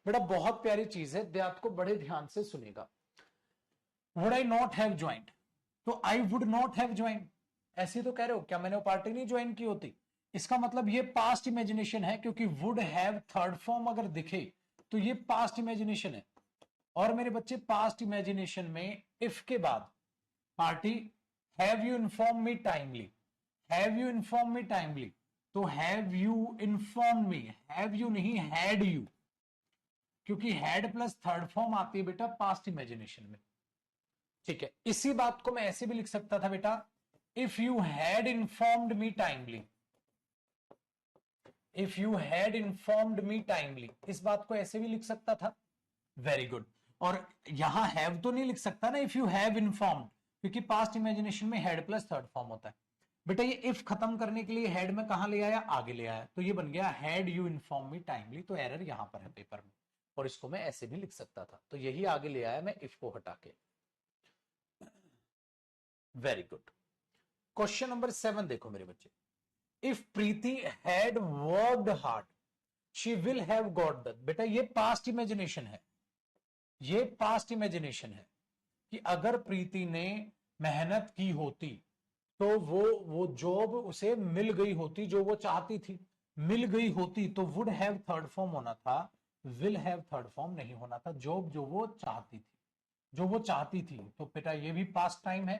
Speaker 1: बेटा बहुत प्यारी चीज है, बात को बड़े ध्यान से सुनेगा। Would I not have joined, तो I would not have joined, ऐसे तो कह रहे हो क्या मैंने वो पार्टी नहीं ज्वाइन की होती, इसका मतलब ये पास्ट इमेजिनेशन है, क्योंकि वुड हैव थर्ड फॉर्म अगर दिखे तो ये पास्ट इमेजिनेशन है। और मेरे बच्चे पास्ट इमेजिनेशन में इफ के बाद party, have you inform me timely, have you inform me timely, तो have you inform me, have you नहीं हैड यू, क्योंकि हैड प्लस थर्ड फॉर्म आती है बेटा पास्ट इमेजिनेशन में, ठीक है। इसी बात को मैं ऐसे भी लिख सकता था बेटा, if you had informed me timely, if you had informed me timely, इस बात को ऐसे भी लिख सकता था। Very good. और यहां हैव तो नहीं लिख सकता ना इफ यू हैव इन्फॉर्म्ड, क्योंकि पास्ट इमेजिनेशन में हैड प्लस थर्ड फॉर्म होता है बेटा। ये इफ खत्म करने के लिए हैड में कहां ले आया, आगे ले आया, तो ये बन गया had you inform me timely, तो एरर यहां पर है पेपर में। और इसको मैं ऐसे भी लिख सकता था, तो यही आगे ले आया मैं इफ को हटा के। Very good. क्वेश्चन नंबर 7 देखो मेरे बच्चे, if Preeti had worked hard she will have got that. बेटा ये पास्ट इमेजिनेशन है, ये पास्ट इमेजिनेशन है कि अगर प्रीति ने मेहनत की होती तो वो जॉब उसे मिल गई होती जो वो चाहती थी, मिल गई होती तो वुड हैव थर्ड फॉर्म होना था, विल हैव थर्ड फॉर्म नहीं होना था। जॉब जो वो चाहती थी, जो वो चाहती थी, तो बेटा ये भी पास्ट टाइम है,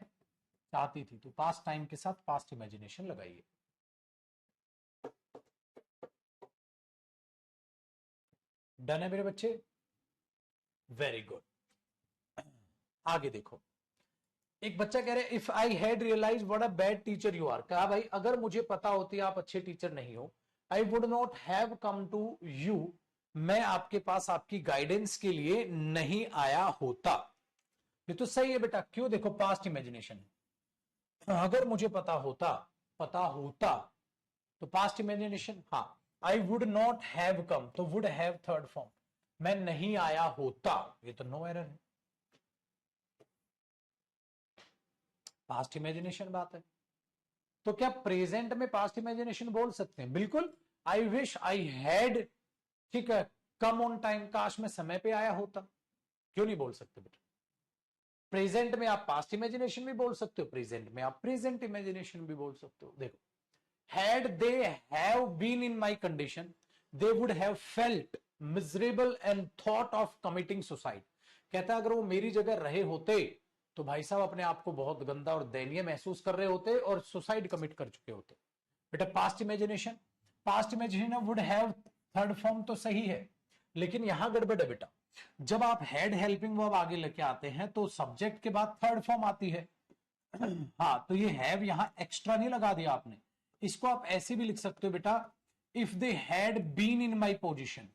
Speaker 1: चाहती थी, तो पास्ट टाइम के साथ पास्ट इमेजिनेशन लगाइए। डन है मेरे बच्चे? Very good. आगे देखो, एक बच्चा कह रहे हैं if I had realise what a bad teacher you are. कहा भाई अगर मुझे पता होती आप अच्छे टीचर नहीं हो, I would not have come to you, मैं आपके पास आपकी गाइडेंस के लिए नहीं आया होता। ये तो सही है बेटा, क्यों? देखो पास्ट इमेजिनेशन है, अगर मुझे पता होता, पता होता तो पास्ट इमेजिनेशन, हाँ आई वुड नॉट हैव कम तो वुड हैव थर्ड फॉर्म, मैं नहीं आया होता, ये तो नो एरर है, पास्ट इमेजिनेशन बात है। तो क्या प्रेजेंट में पास्ट इमेजिनेशन बोल सकते हैं? बिल्कुल। आई विश आई हैड, ठीक है, कम ऑन टाइम, काश मैं समय पे आया होता, क्यों नहीं बोल सकते बेटा? प्रेजेंट में आप पास्ट इमेजिनेशन भी बोल सकते हो, प्रेजेंट में आप प्रेजेंट इमेजिनेशन भी बोल सकते हो। देखो, had they have been in my condition they would have felt miserable and thought of committing suicide। कहता है अगर वो मेरी जगह रहे होते तो भाई साहब अपने आप को बहुत गंदा और दयनीय महसूस कर रहे होते और सुसाइड कमिट कर चुके होते। बेटा past imagination, past imagination would have third form तो सही है, लेकिन यहां गड़बड़ है बेटा। जब आप हैड हेल्पिंग वर्ब आगे लेके आते हैं तो सब्जेक्ट के बाद थर्ड फॉर्म आती है। हाँ, तो ये हैव यहां एक्स्ट्रा नहीं लगा दिया आपने, इसको आप ऐसे भी लिख सकते हो बेटा, if they had been in my position,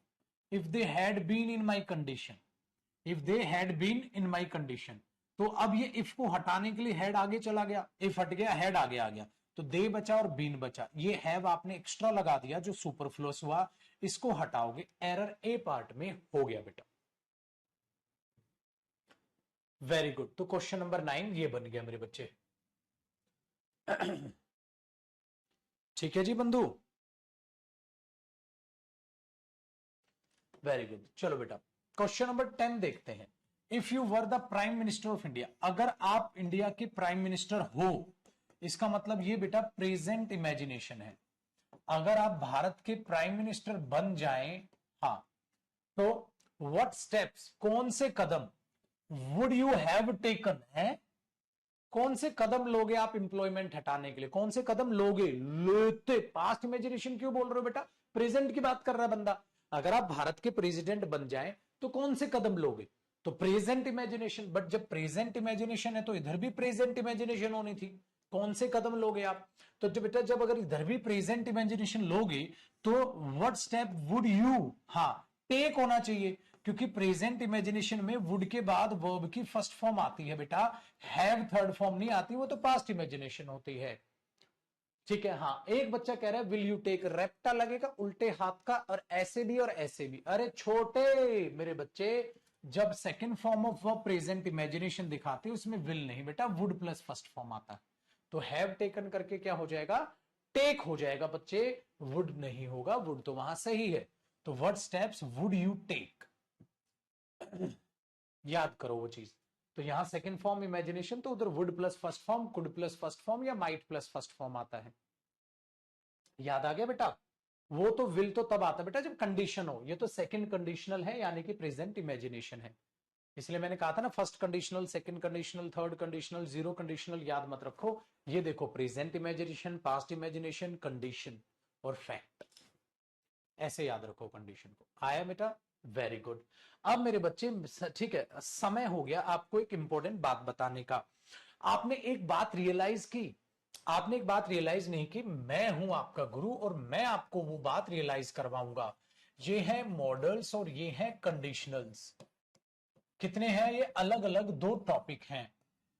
Speaker 1: if they had been in my condition, if they had been in my condition. तो अब ये इफ को हटाने के लिए हैड आगे चला गया, इफ हट गया हैड आगे आ गया, तो दे बचा और बीन बचा। ये हैव आपने एक्स्ट्रा लगा दिया जो सुपरफ्लुअस हुआ, इसको हटाओगे, एरर ए पार्ट में हो गया बेटा। Very good. तो क्वेश्चन नंबर 9 ये बन गया मेरे बच्चे। ठीक है जी बंधु, वेरी गुड। चलो बेटा क्वेश्चन नंबर 10 देखते हैं। If you were the prime minister of India, अगर आप इंडिया के प्राइम मिनिस्टर हो, इसका मतलब ये बेटा प्रेजेंट इमेजिनेशन है। अगर आप भारत के प्राइम मिनिस्टर बन जाएं, हाँ, तो व्हाट स्टेप्स, कौन से कदम, वुड यू हैव टेकन है, कौन से कदम लोगे आप एम्प्लॉयमेंट हटाने के लिए, कौन से कदम लोगे, लेते। पास्ट इमेजिनेशन क्यों बोल रहे हो बेटा? प्रेजेंट की बात कर रहा है बंदा। अगर आप भारत के प्रेसिडेंट बन जाए तो कौन से कदम लोगे, तो प्रेजेंट इमेजिनेशन। बट जब प्रेजेंट इमेजिनेशन है तो इधर भी प्रेजेंट इमेजिनेशन होनी थी, कौन से कदम लोगे आप? तो जब बेटा जब अगर इधर भी प्रेजेंट इमेजिनेशन लोगे तो व्हाट स्टेप वुड यू, हाँ, टेक होना चाहिए, क्योंकि प्रेजेंट इमेजिनेशन में वुड के बाद वर्ब की फर्स्ट फॉर्म आती है बेटा, हैव थर्ड फॉर्म नहीं आती, वो तो पास्ट इमेजिनेशन होती है। ठीक है, हाँ। एक बच्चा कह रहा है विल यू टेक, रेप्टा लगेगा उल्टे हाथ का, और ऐसे भी और ऐसे भी। अरे छोटे मेरे बच्चे, जब second form of verb present imagination दिखाते हैं उसमें विल नहीं बेटा, वुड प्लस फर्स्ट फॉर्म आता है, तो हैव टेकन करके क्या हो जाएगा, टेक हो जाएगा बच्चे, वुड नहीं होगा, वुड तो वहां सही है। तो what steps would you take, याद करो वो चीज। तो यहां सेकंड फॉर्म इमेजिनेशन, तो उधर would plus first form, could plus first form या माइट प्लस फर्स्ट फॉर्म आता है। याद आ गया बेटा? वो तो विल तो तब आता बेटा जब कंडीशन हो, ये तो सेकंड कंडीशनल है, यानी कि प्रेजेंट इमेजिनेशन है। इसलिए मैंने कहा था ना, first conditional, second conditional, third conditional, zero conditional याद मत रखो। ये देखो present imagination, past imagination, condition और फैक्ट, ऐसे याद रखो कंडीशन को। आया बेटा? Very good. अब मेरे बच्चे, ठीक है, समय हो गया आपको एक इंपॉर्टेंट बात बताने का। आपने एक बात रियलाइज की, आपने एक बात रियलाइज नहीं की, मैं हूं आपका गुरु और मैं आपको वो बात रियलाइज करवाऊंगा। ये है मॉडल्स और ये है कंडीशनल्स। कितने हैं ये? अलग अलग दो टॉपिक हैं।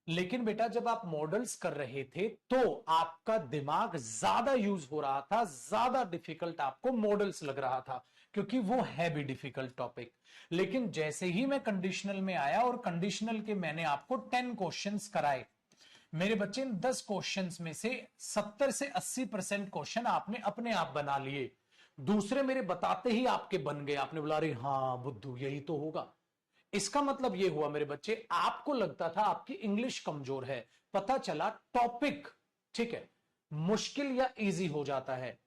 Speaker 1: लेकिन बेटा जब आप मॉडल्स कर रहे थे तो आपका दिमाग ज्यादा यूज हो रहा था, ज्यादा डिफिकल्ट आपको मॉडल्स लग रहा था, क्योंकि वो है भी डिफिकल्ट टॉपिक। लेकिन जैसे ही मैं कंडीशनल में आया और कंडीशनल के मैंने आपको 10 क्वेश्चंस कराए, मेरे बच्चे इन 10 क्वेश्चंस में से 70 से 80% क्वेश्चन आपने अपने आप बना लिए। दूसरे मेरे बताते ही आपके बन गए। आपने बोला अरे हाँ बुद्धू यही तो होगा। इसका मतलब ये हुआ मेरे बच्चे, आपको लगता था आपकी इंग्लिश कमजोर है, पता चला टॉपिक, ठीक है, मुश्किल या इजी हो जाता है।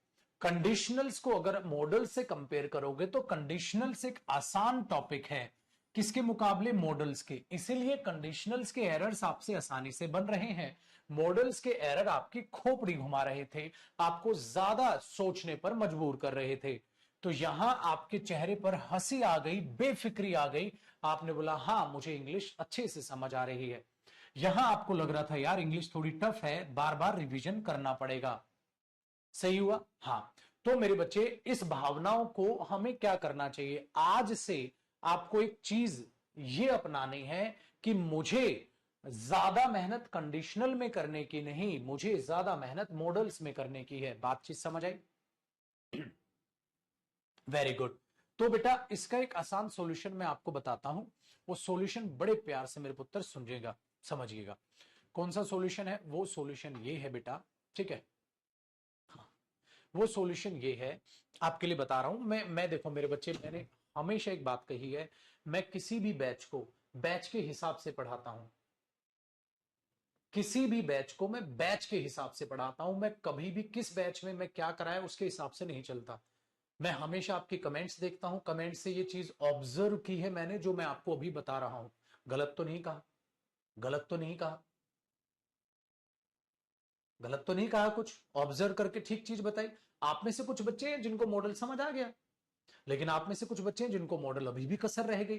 Speaker 1: कंडीशनल्स को अगर मॉडल से कंपेयर करोगे तो कंडीशनल्स एक आसान टॉपिक है किसके मुकाबले, मॉडल्स के। इसीलिए कंडीशनल्स के एरर्स आपसे आसानी से बन रहे हैं, मॉडल्स के एरर आपकी खोपड़ी घुमा रहे थे, आपको ज्यादा सोचने पर मजबूर कर रहे थे। तो यहां आपके चेहरे पर हंसी आ गई, बेफिक्री आ गई, आपने बोला हाँ मुझे इंग्लिश अच्छे से समझ आ रही है। यहां आपको लग रहा था यार इंग्लिश थोड़ी टफ है, बार बार रिवीजन करना पड़ेगा। सही हुआ? हाँ। तो मेरे बच्चे इस भावनाओं को हमें क्या करना चाहिए, आज से आपको एक चीज ये अपनानी है कि मुझे ज्यादा मेहनत कंडीशनल में करने की नहीं, मुझे ज्यादा मेहनत मॉडल्स में करने की है। बातचीत समझ आई? Very good. तो बेटा इसका एक आसान सॉल्यूशन मैं आपको बताता हूं, वो सॉल्यूशन बड़े प्यार से मेरे पुत्र सुनिएगा, समझिएगा। कौन सा सॉल्यूशन है? वो सॉल्यूशन ये है बेटा, ठीक है, वो सॉल्यूशन ये है, आपके लिए बता रहा हूं मैं देखो मेरे बच्चे, मैंने हमेशा एक बात कही है, मैं किसी भी बैच को बैच के हिसाब से पढ़ाता हूं। किसी भी बैच को मैं बैच के हिसाब से पढ़ाता हूं। मैं कभी भी किस बैच में मैं क्या कराया उसके हिसाब से नहीं चलता। मैं हमेशा आपकी कमेंट्स देखता हूं, कमेंट्स से ये चीज ऑब्जर्व की है मैंने, जो मैं आपको अभी बता रहा हूं। गलत तो नहीं कहा? गलत तो नहीं कहा? गलत तो नहीं कहा? कुछ ऑब्जर्व करके ठीक चीज बताई। आप में से कुछ बच्चे हैं जिनको मॉडल समझ आ गया, लेकिन आप में से कुछ बच्चे हैं जिनको मॉडल अभी भी कसर रह गई।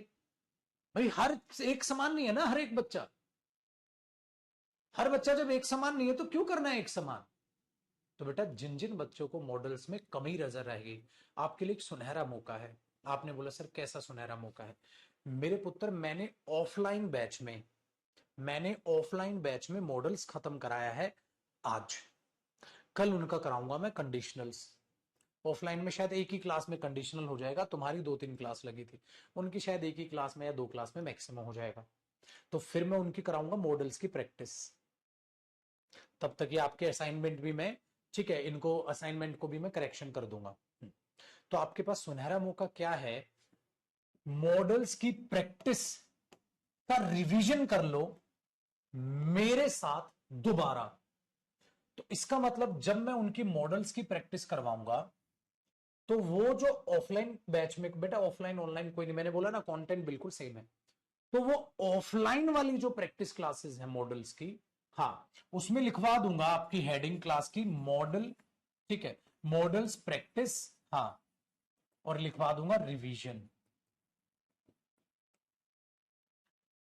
Speaker 1: भाई हर एक समान नहीं है ना, हर एक बच्चा, हर बच्चा जब एक समान नहीं है तो क्यों करना है एक समान? तो बेटा जिन जिन बच्चों को मॉडल्स में कमी नजर रहेगी, आपके लिए एक सुनहरा मौका है। आपने बोला सर कैसा सुनहरा मौका है? मेरे पुत्र मैंने ऑफलाइन बैच में मॉडल्स खत्म कराया है आज। कल उनका कराऊंगा मैं कंडीशनल्स। ऑफलाइन में शायद एक ही क्लास में कंडीशनल हो जाएगा, तुम्हारी 2-3 क्लास लगी थी, उनकी शायद एक ही क्लास में या 2 क्लास में मैक्सिमम हो जाएगा। तो फिर मैं उनकी कराऊंगा मॉडल्स की प्रैक्टिस। तब तक ये आपके असाइनमेंट भी मैं, ठीक है, इनको असाइनमेंट को भी मैं करेक्शन कर दूंगा। तो आपके पास सुनहरा मौका क्या है, मॉडल्स की प्रैक्टिस का रिवीजन कर लो मेरे साथ दोबारा। तो इसका मतलब जब मैं उनकी मॉडल्स की प्रैक्टिस करवाऊंगा तो वो जो ऑफलाइन बैच में, बेटा ऑफलाइन ऑनलाइन कोई नहीं, मैंने बोला ना कंटेंट बिल्कुल सेम है, तो वो ऑफलाइन वाली जो प्रैक्टिस क्लासेस है मॉडल्स की, हाँ, उसमें लिखवा दूंगा आपकी हेडिंग क्लास की मॉडल, ठीक है, मॉडल्स प्रैक्टिस, हाँ, और लिखवा दूंगा रिवीजन।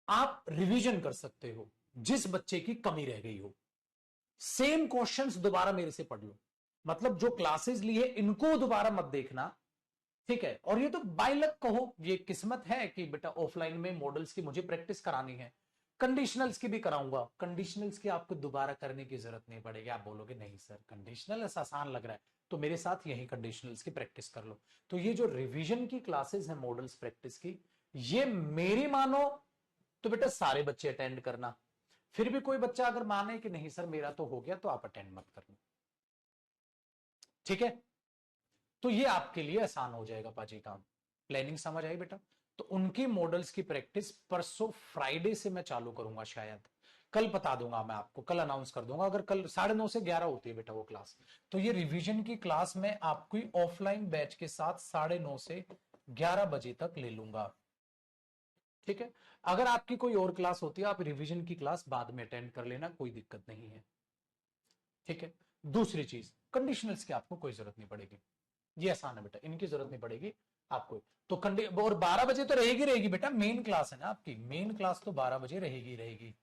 Speaker 1: आप रिवीजन कर सकते हो जिस बच्चे की कमी रह गई हो। सेम क्वेश्चंस दोबारा मेरे से पढ़ लो, मतलब जो क्लासेस लिए इनको दोबारा मत देखना, ठीक है। और ये तो बाय लक कहो, ये किस्मत है कि बेटा ऑफलाइन में मॉडल्स की मुझे प्रैक्टिस करानी है, कंडीशनल्स की भी कराऊंगा। कंडीशनल्स की आपको दोबारा करने की जरूरत नहीं पड़ेगी। आप बोलोगे नहीं सर कंडीशनल आसान लग रहा है, तो मेरे साथ यही कंडीशनल्स की प्रैक्टिस कर लो। तो ये जो रिवीजन की क्लासेस है मॉडल्स प्रैक्टिस की, ये मेरी मानो तो बेटा सारे बच्चे अटेंड करना। फिर भी कोई बच्चा अगर माने कि नहीं सर मेरा तो हो गया, तो आप अटेंड मत करना, ठीक है। तो ये आपके लिए आसान हो जाएगा पाजी काम। प्लानिंग समझ आई बेटा? तो उनकी मॉडल्स की प्रैक्टिस परसों फ्राइडे से मैं चालू करूंगा, शायद कल बता दूंगा मैं आपको, कल अनाउंस कर दूंगा। अगर कल 9:30 से 11 होती है बेटा वो क्लास, तो ये रिवीजन की क्लास मैं आपकी ऑफलाइन बैच के साथ 9:30 से 11 बजे तक ले लूंगा, ठीक है। अगर आपकी कोई और क्लास होती है आप रिवीजन की क्लास बाद में अटेंड कर लेना, कोई दिक्कत नहीं है, ठीक है। दूसरी चीज, कंडीशनल्स की आपको कोई जरूरत नहीं पड़ेगी, ये आसान है बेटा, इनकी जरूरत नहीं पड़ेगी आपको। तो और 12 बजे तो रहेगी रहेगी बेटा, मेन क्लास है ना आपकी, मेन क्लास तो 12 बजे रहेगी रहेगी।